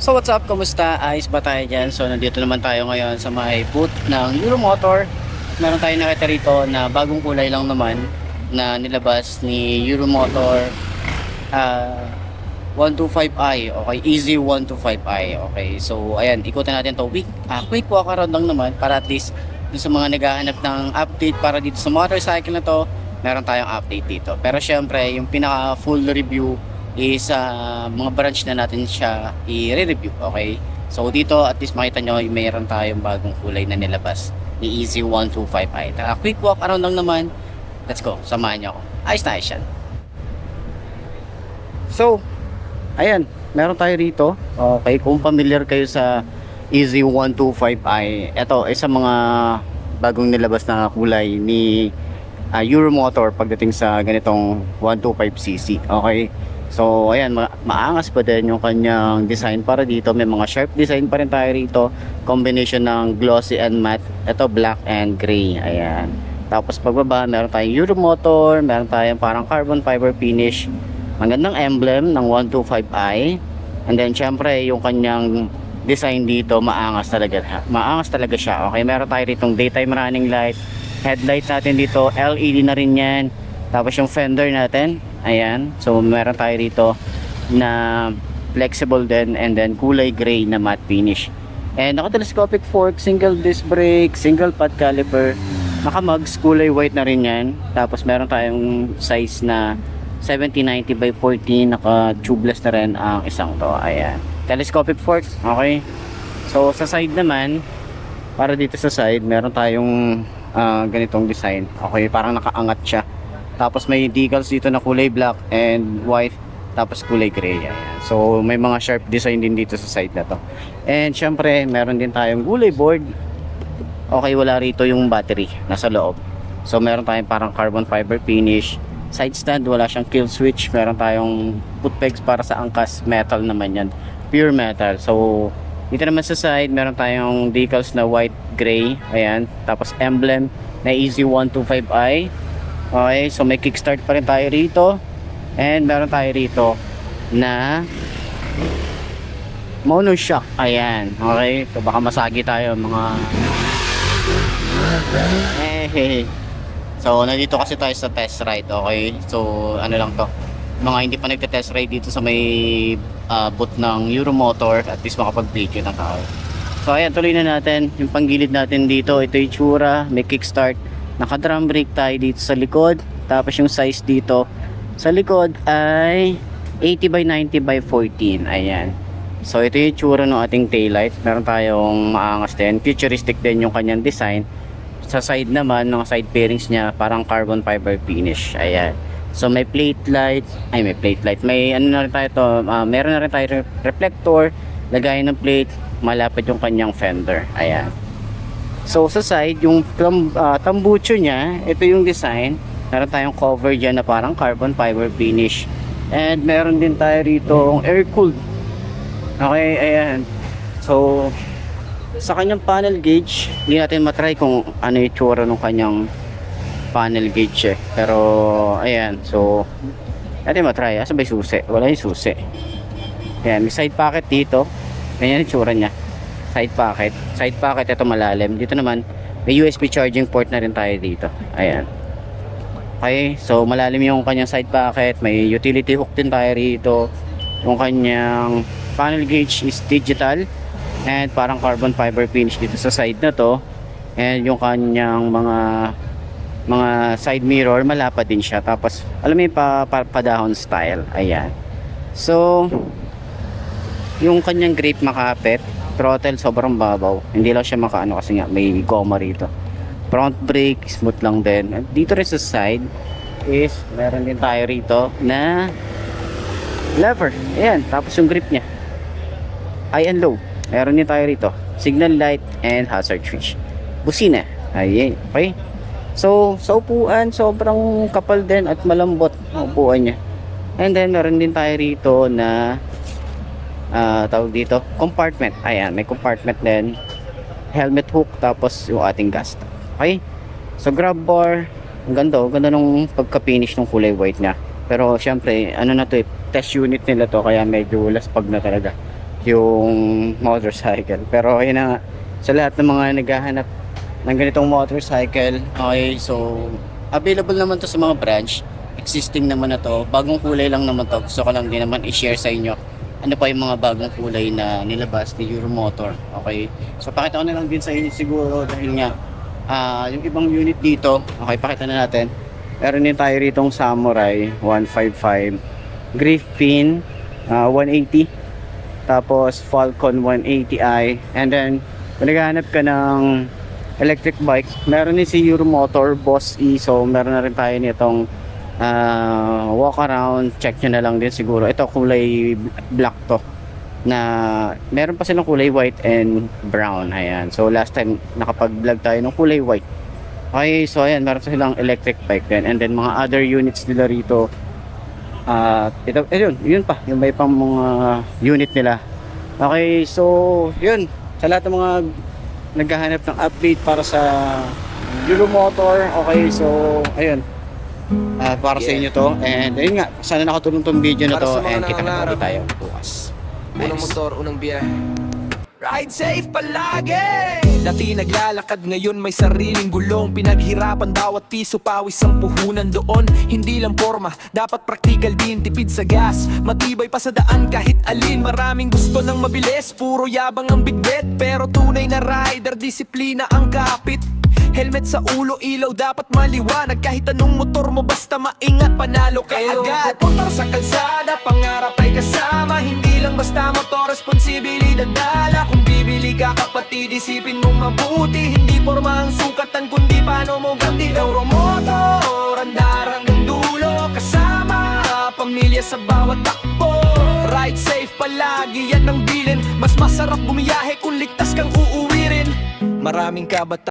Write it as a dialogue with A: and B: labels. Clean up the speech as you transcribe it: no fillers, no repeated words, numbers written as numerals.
A: So what's up? Kamusta? Ayos ba tayo dyan? So nandito naman tayo ngayon sa may booth ng Euromotor. Meron tayong nakita rito na bagong kulay lang naman na nilabas ni Euromotor 125i. Okay, Easy 125i. Okay, so ayan, ikutan natin to. Quick walk around lang naman para at least dun sa mga naghahanap ng update para dito sa motorcycle na to, meron tayong update dito. Pero syempre, yung pinaka full review is mga branch na natin siya i-review. Okay, so dito at least makita nyo mayroon tayong bagong kulay na nilabas ni Easy 125i. Tara, quick walk around lang naman. Let's go, samahan nyo ako. Ayos na ayos yan. So ayan, meron tayo rito. Okay, kung familiar kayo sa Easy 125i, ito isa mga bagong nilabas na kulay ni Euromotor pagdating sa ganitong 125cc. Okay, so ayan, maangas pa din yung kanyang design para dito. May mga sharp design pa rin tayo rito, combination ng glossy and matte. Ito black and gray. Ayan, tapos pagbaba meron tayong Euromotor, meron tayong parang carbon fiber finish, magandang emblem ng 125i. And then syempre yung kanyang design dito maangas talaga siya. Okay, meron tayo ritong daytime running light, headlight natin dito LED na rin yan. Tapos yung fender natin, ayan, so meron tayo rito na flexible din, and then kulay gray na matte finish. And naka-telescopic fork, single disc brake, single pad caliper, naka-mugs, kulay white na rin yan. Tapos meron tayong size na 7090 by 14, naka-tubeless na rin ang isang to. Ayan, telescopic fork. Okay, so sa side naman, para dito sa side meron tayong ganitong design. Okay, parang nakaangat siya. Tapos may decals dito na kulay black and white, tapos kulay gray. Ayan. So may mga sharp design din dito sa side na to. And syempre meron din tayong kulay board. Okay, wala rito yung battery, nasa loob. So meron tayong parang carbon fiber finish. Side stand, wala siyang kill switch. Meron tayong foot pegs para sa angkas, metal naman yan, pure metal. So dito naman sa side meron tayong decals na white, gray. Ayan, tapos emblem na Easy 125i. Okay, so may kickstart pa rin tayo rito. And meron tayo rito na monoshock. Ayan, okay, so baka masagi tayo mga So nandito kasi tayo sa test ride. Okay, so ano lang to, mga hindi pa nagte-test ride dito sa may booth ng Euromotor, at least makapag-video na tayo. So ayan, tuloy na natin yung panggilid natin dito. Ito yung tsura, may kickstart, naka drum brake tayo dito sa likod. Tapos yung size dito sa likod ay 80 by 90 by 14. Ayan, so ito yung tsura ng ating taillight. Meron tayong maangas din, futuristic din yung kanyang design. Sa side naman, mga side pairings niya parang carbon fiber finish. Ayan, so may plate light, may ano na rin tayo to, meron na rin tayo reflector, lagayan ng plate, malapit yung kanyang fender. Ayan, so sa side yung tambucho niya, ito yung design. Meron tayong cover dyan na parang carbon fiber finish, and meron din tayo rito air cooled. Okay, ayan, so sa kanyang panel gauge, hindi natin matry kung ano yung tsura ng kanyang panel gauge pero ayan, so natin matry. Asa ba yung susi? Wala yung susi. Ayan, may side pocket dito, ganyan yung tsura nya. Side pocket, ito malalim. Dito naman may USB charging port na rin tayo dito. Ayan, okay, so malalim yung kanyang side pocket. May utility hook din tayo rito. Yung kanyang panel gauge is digital and parang carbon fiber finish dito sa side na to. And yung kanyang mga side mirror, malapad din siya. Tapos alam mo yung padahon style. Ayan, so yung kanyang grip makapit, throttle sobrang babaw, hindi lang siya makaano kasi nga may goma rito. Front brake smooth lang din. At dito rin sa side is meron din tayo rito na lever. Ayan, tapos yung grip nya high and low, meron din tayo rito signal light and hazard switch, busina. Ayan, okay. So sa upuan, sobrang kapal din at malambot ang upuan nya. And then meron din tayo rito na tawag dito compartment. Ayan, may compartment din, helmet hook, tapos yung ating gas tank. Okay, so grab bar, ang ganda nung pagka-finish ng kulay white nya. Pero syempre ano na to, test unit nila to, kaya medyo laspag na talaga. yung motorcycle. Pero ayun na nga, sa lahat ng mga naghahanap ng ganitong motorcycle, okay, so available naman to sa mga branch. Existing naman na to, bagong kulay lang naman to. Gusto ko lang din naman i-share sa inyo ano pa yung mga bagong kulay na nilabas ni Euromotor. Okay, so pakita ko na lang din sa inyo siguro dahil nga yung ibang unit dito, okay, pakita na natin. Meron din tayo ritong Samurai 155, Griffin 180, tapos Falcon 180i, and then kung naghahanap ka ng electric bike, meron din si Euromotor Boss E. So meron na rin tayo nitong walk around, check nyo na lang din siguro. Ito kulay black to, na meron pa silang kulay white and brown. Ayan, so last time nakapag vlog tayo ng kulay white. Okay, so ayan, meron silang electric bike din, and then mga other units nila rito. Ito, yun pa, yung may pang mga unit nila. Okay, so yun, sa lahat ng mga naghahanap ng update para sa Euromotor, okay, so ayun, para sa inyo to, and ayun nga, sana nakatulong tong video na to, and kita na ulit tayo bukas.
B: Unang motor, unang biyahe. Ride safe palagi! Dati naglalakad, ngayon may sariling gulong. Pinaghirapan bawat piso, pawis ang puhunan doon. Hindi lang forma, dapat practical din. Tipid sa gas, matibay pa sa daan kahit alin. Maraming gusto ng mabilis, puro yabang ang bigbet. Pero tunay na rider, disiplina ang kapit. Helmet sa ulo, ilaw dapat maliwanag. Kahit anong motor mo, basta maingat, panalo ka agad. Motor sa kalsada, pangarap ay kasama. Hindi lang basta motor, responsibilidad dala. Kung bibili ka kapatid, isipin mong mabuti. Hindi porma ang sukatan, kundi paano mo ganti. Euromotor, andar hanggang dulo. Kasama, pamilya sa bawat takbo. Ride safe palagi, yan ang bilin. Mas masarap bumiyahe kung ligtas kang uuwi rin. Maraming kabataan